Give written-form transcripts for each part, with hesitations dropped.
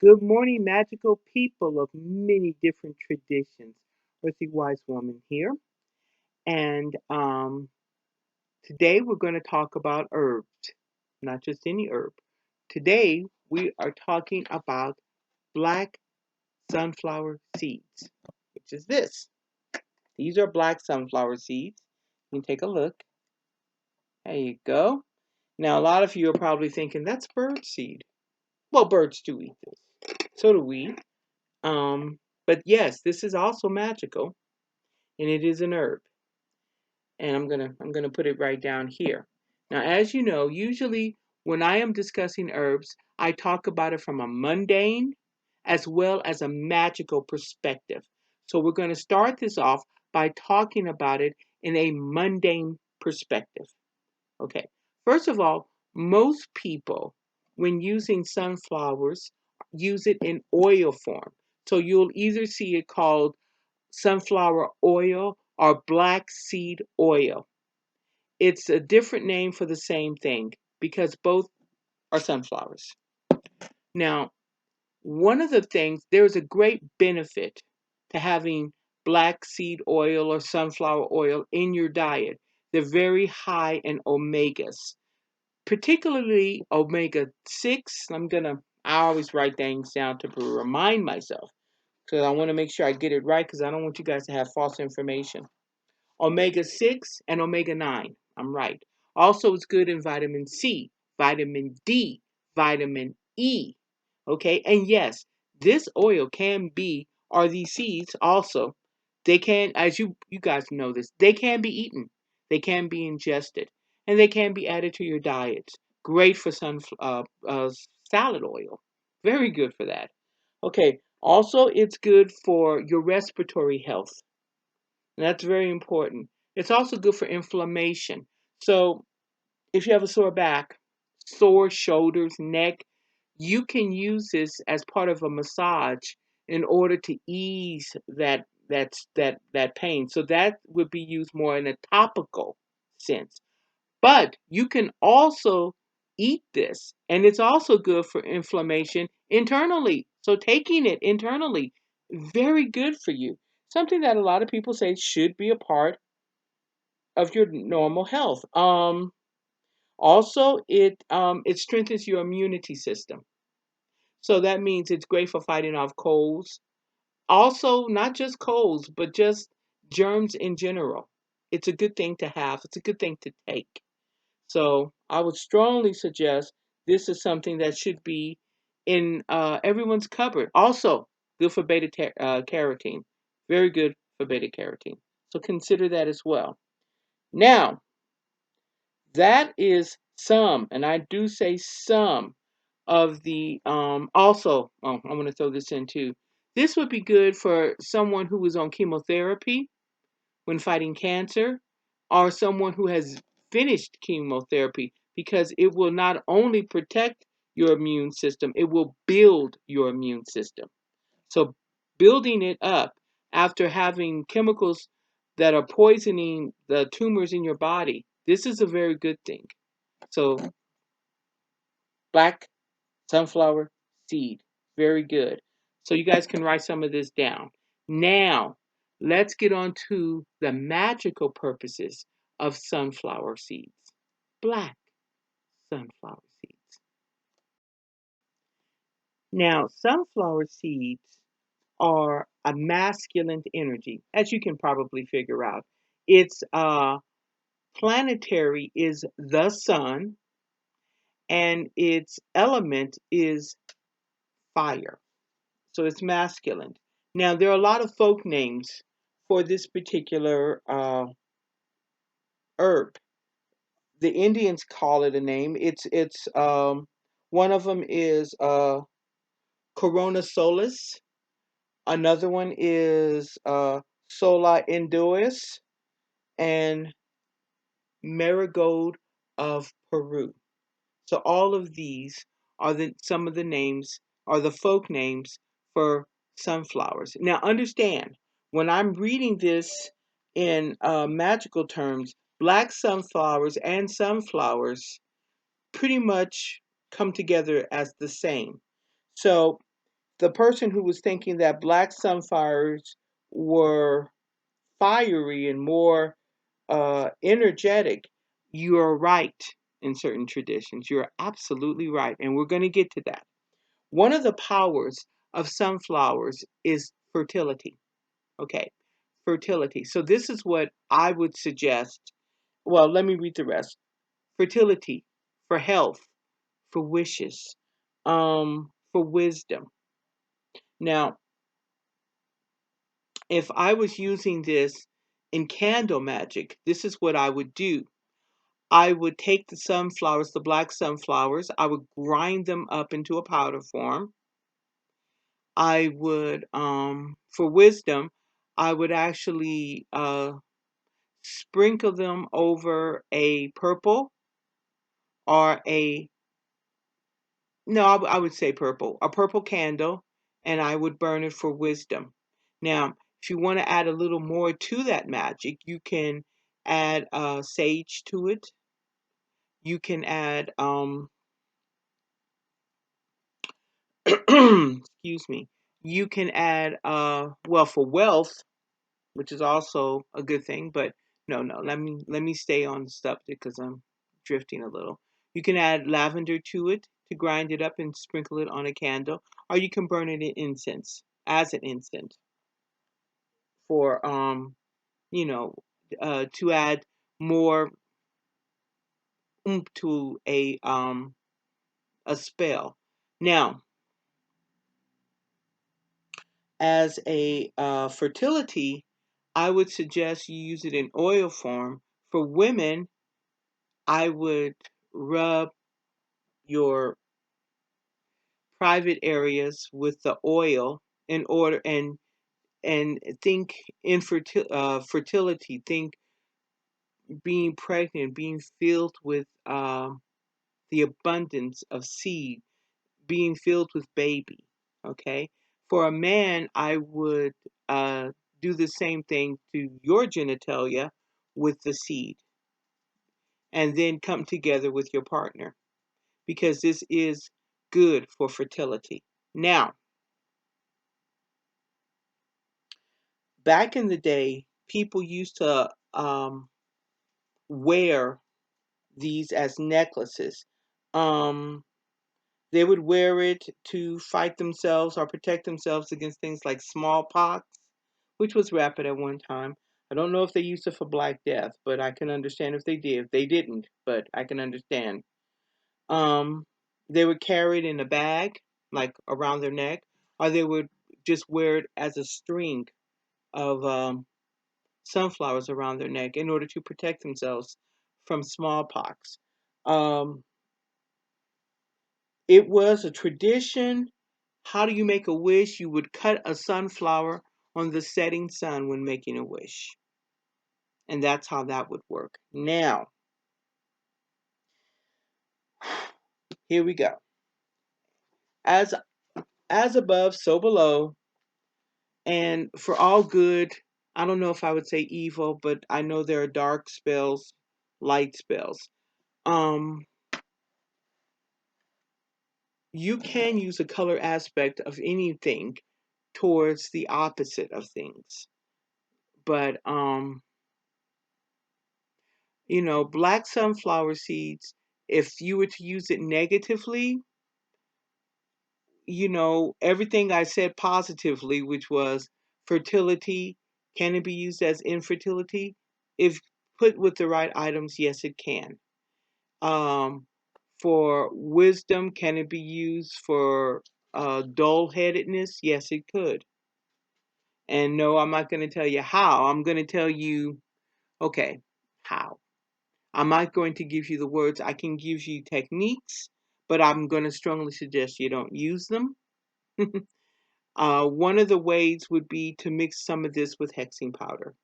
Good morning, magical people of many different traditions. Earthy Wise Woman here. And today we're going to talk about herbs, not just any herb. Today we are talking about black sunflower seeds, which is this. These are black sunflower seeds. You can take a look. There you go. Now, a lot of you are probably thinking that's bird seed. Well, birds do eat this. So do we. Um, but yes, this is also magical, and it is an herb. And I'm gonna put it right down here. Now, as you know, usually when I am discussing herbs, I talk about it from a mundane as well as a magical perspective. So we're going to start this off by talking about it in a mundane perspective. Okay. First of all, most people, when using sunflowers, use it in oil form. So you'll either see it called sunflower oil or black seed oil. It's a different name for the same thing because both are sunflowers. Now, one of the things, there's a great benefit to having black seed oil or sunflower oil in your diet. They're very high in omegas, particularly omega 6. I always write things down to remind myself because I want to make sure I get it right because I don't want you guys to have false information. Omega 6 and omega 9. I'm right. Also, it's good in vitamin C, vitamin D, vitamin E. Okay, and yes, this oil can be, or these seeds also, they can, as you guys know this, they can be eaten, they can be ingested, and they can be added to your diets. Great for salad oil. Very good for that. Okay, also, it's good for your respiratory health. And that's very important. It's also good for inflammation. So if you have a sore back, sore shoulders, neck, you can use this as part of a massage in order to ease that pain. So that would be used more in a topical sense. But you can also eat this, and it's also good for inflammation internally. So taking it internally, very good for you. Something that a lot of people say should be a part of your normal health. Also, it strengthens your immunity system. So that means it's great for fighting off colds. Also, not just colds, but just germs in general. It's a good thing to have. It's a good thing to take. So I would strongly suggest this is something that should be in everyone's cupboard. Also, good for carotene. Very good for beta carotene. So consider that as well. Now, that is some, and I do say some of the also, oh, I want to throw this in too. This would be good for someone who is on chemotherapy when fighting cancer, or someone who has finished chemotherapy, because it will not only protect your immune system, it will build your immune system. So, building it up after having chemicals that are poisoning the tumors in your body, this is a very good thing. So, black sunflower seed, very good. So, you guys can write some of this down. Now, let's get on to the magical purposes of sunflower seeds. Black sunflower seeds. Now, sunflower seeds are a masculine energy, as you can probably figure out. Its planetary is the sun, and its element is fire. So it's masculine. Now, there are a lot of folk names for this particular herb. The Indians call it a name. It's one of them is Corona solis. Another one is Sola Induis and Marigold of Peru. So all of these are some of the names, are the folk names for sunflowers. Now understand, when I'm reading this in magical terms, black sunflowers and sunflowers pretty much come together as the same. So the person who was thinking that black sunflowers were fiery and more energetic, you are right in certain traditions. You're absolutely right. And we're going to get to that. One of the powers of sunflowers is fertility. Okay, fertility. So this is what I would suggest. Well, let me read the rest. Fertility, for health, for wishes, for wisdom. Now, if I was using this in candle magic, this is what I would do. I would take the sunflowers, the black sunflowers, I would grind them up into a powder form. I would, for wisdom, I would actually sprinkle them over a purple or a, no, I would say purple, a purple candle, and I would burn it for wisdom. Now, if you want to add a little more to that magic, you can add sage to it. You can add, excuse me, you can add, well, for wealth, which is also a good thing, but no, let me stay on the subject because I'm drifting a little. You can add lavender to it to grind it up and sprinkle it on a candle, or you can burn it in incense as an incense for you know, to add more oomph to a spell. Now, as a fertility, I would suggest you use it in oil form. For women, I would rub your private areas with the oil in order and think fertility, think being pregnant, being filled with the abundance of seed, being filled with baby. Okay, for a man, I would uh, do the same thing to your genitalia with the seed, and then come together with your partner because this is good for fertility. Now, back in the day, people used to wear these as necklaces. Um, they would wear it to fight themselves or protect themselves against things like smallpox, which was rapid at one time. I don't know if they used it for Black Death, but I can understand if they did. They didn't, but I can understand. Um, they would carry it in a bag, like around their neck, or they would just wear it as a string of sunflowers around their neck in order to protect themselves from smallpox. Um, it was a tradition. How do you make a wish? You would cut a sunflower on the setting sun when making a wish. And that's how that would work. Now, here we go. As as above, so below, and for all good, I don't know if I would say evil, but I know there are dark spells, light spells. Um, you can use a color aspect of anything towards the opposite of things. But black sunflower seeds, if you were to use it negatively, everything I said positively, which was fertility, can it be used as infertility? If put with the right items, yes, it can. Um, for wisdom, can it be used for dull headedness? Yes, it could. And no, I'm not going to tell you how. I'm going to tell you, okay, how. I'm not going to give you the words. I can give you techniques, but I'm going to strongly suggest you don't use them. One of the ways would be to mix some of this with hexing powder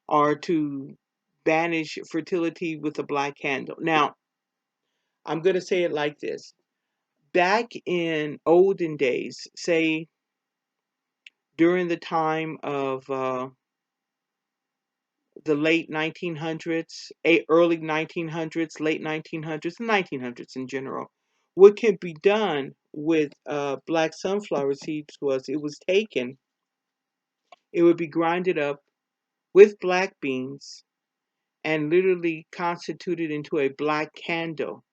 or to banish fertility with a black candle. Now, I'm going to say it like this. Back in olden days, say during the time of the late 1900s, early 1900s, late 1900s, and 1900s in general, what can be done with black sunflower seeds was it was taken, it would be grinded up with black beans and literally constituted into a black candle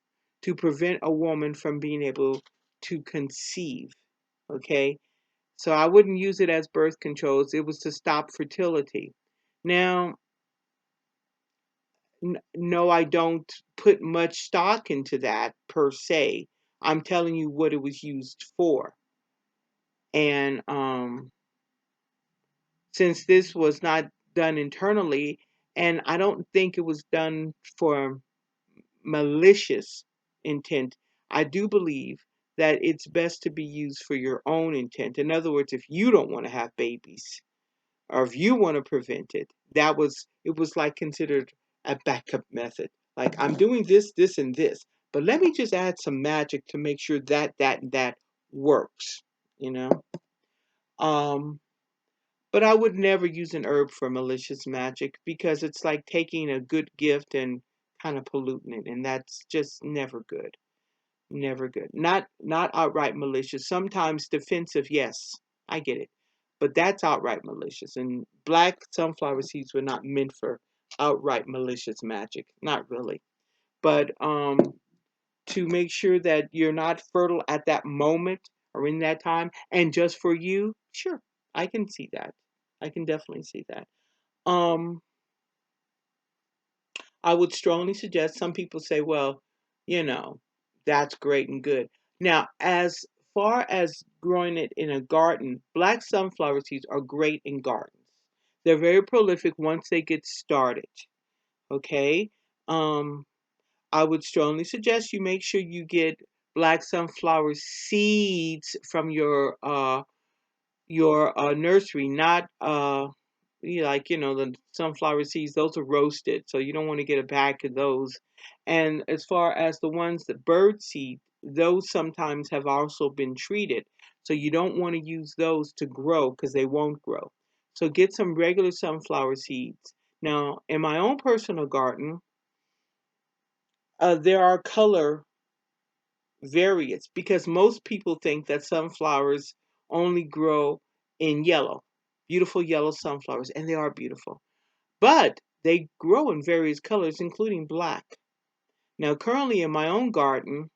to prevent a woman from being able to conceive. Okay, so I wouldn't use it as birth controls. It was to stop fertility. Now, no, I don't put much stock into that per se. I'm telling you what it was used for. And since this was not done internally, and I don't think it was done for malicious intent, I do believe that it's best to be used for your own intent. In other words, if you don't want to have babies, or if you want to prevent it, it was like considered a backup method. Like, I'm doing this, this, and this, but let me just add some magic to make sure and that works, you know? Um, but I would never use an herb for malicious magic because it's like taking a good gift and kind of polluting it, and that's just never good. Never good. Not outright malicious. Sometimes defensive, yes, I get it. But that's outright malicious. And black sunflower seeds were not meant for outright malicious magic. Not really. But to make sure that you're not fertile at that moment or in that time and just for you, sure, I can see that. I can definitely see that. Um I would strongly suggest, some people say, well, you know, that's great and good. Now, as far as growing it in a garden, black sunflower seeds are great in gardens. They're very prolific once they get started. Okay? Um, I would strongly suggest you make sure you get black sunflower seeds from your nursery, not like, the sunflower seeds, those are roasted, so you don't want to get a bag of those. And as far as the ones that bird seed, those sometimes have also been treated, so you don't want to use those to grow because they won't grow. So get some regular sunflower seeds. Now, in my own personal garden, there are color variants because most people think that sunflowers only grow in yellow, beautiful yellow sunflowers, and they are beautiful. But they grow in various colors, including black. Now, currently in my own garden,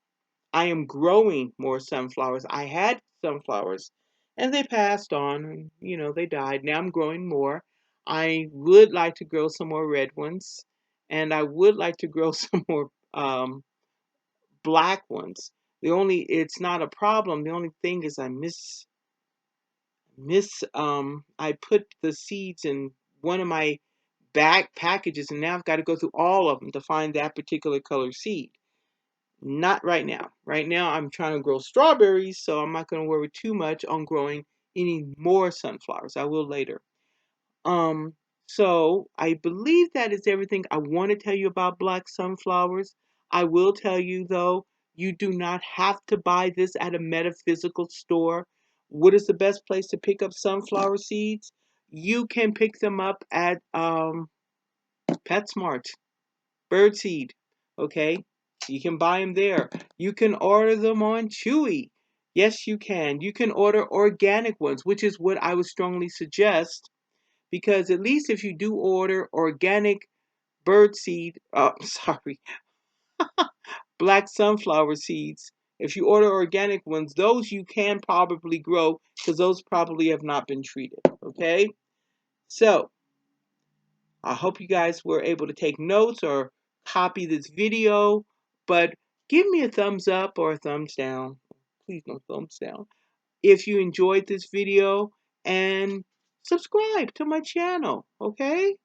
I am growing more sunflowers. I had sunflowers and they passed on and, they died. Now I'm growing more. I would like to grow some more red ones and I would like to grow some more black ones. It's not a problem. The only thing is I put the seeds in one of my back packages and now I've got to go through all of them to find that particular color seed. Not right now. Right now I'm trying to grow strawberries, so I'm not going to worry too much on growing any more sunflowers. I will later. Um, so I believe that is everything I want to tell you about black sunflowers. I will tell you though, you do not have to buy this at a metaphysical store. What is the best place to pick up sunflower seeds? You can pick them up at PetSmart, Birdseed. Okay, you can buy them there. You can order them on Chewy. Yes, you can. You can order organic ones, which is what I would strongly suggest because at least if you do order organic birdseed, sorry, black sunflower seeds, if you order organic ones, those you can probably grow because those probably have not been treated. Okay, so I hope you guys were able to take notes or copy this video, but give me a thumbs up or a thumbs down. Please, no thumbs down if you enjoyed this video and subscribe to my channel, okay?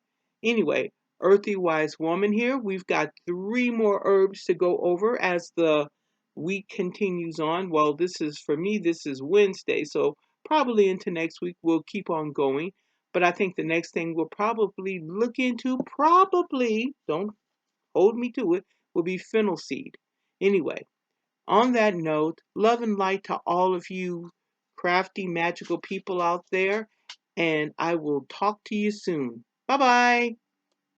Anyway, Earthy Wise Woman here. We've got 3 more herbs to go over as the week continues on. Well, for me, this is Wednesday, so probably into next week we'll keep on going. But I think the next thing we'll probably look into, don't hold me to it, will be fennel seed. Anyway, on that note, love and light to all of you crafty, magical people out there, and I will talk to you soon. Bye bye.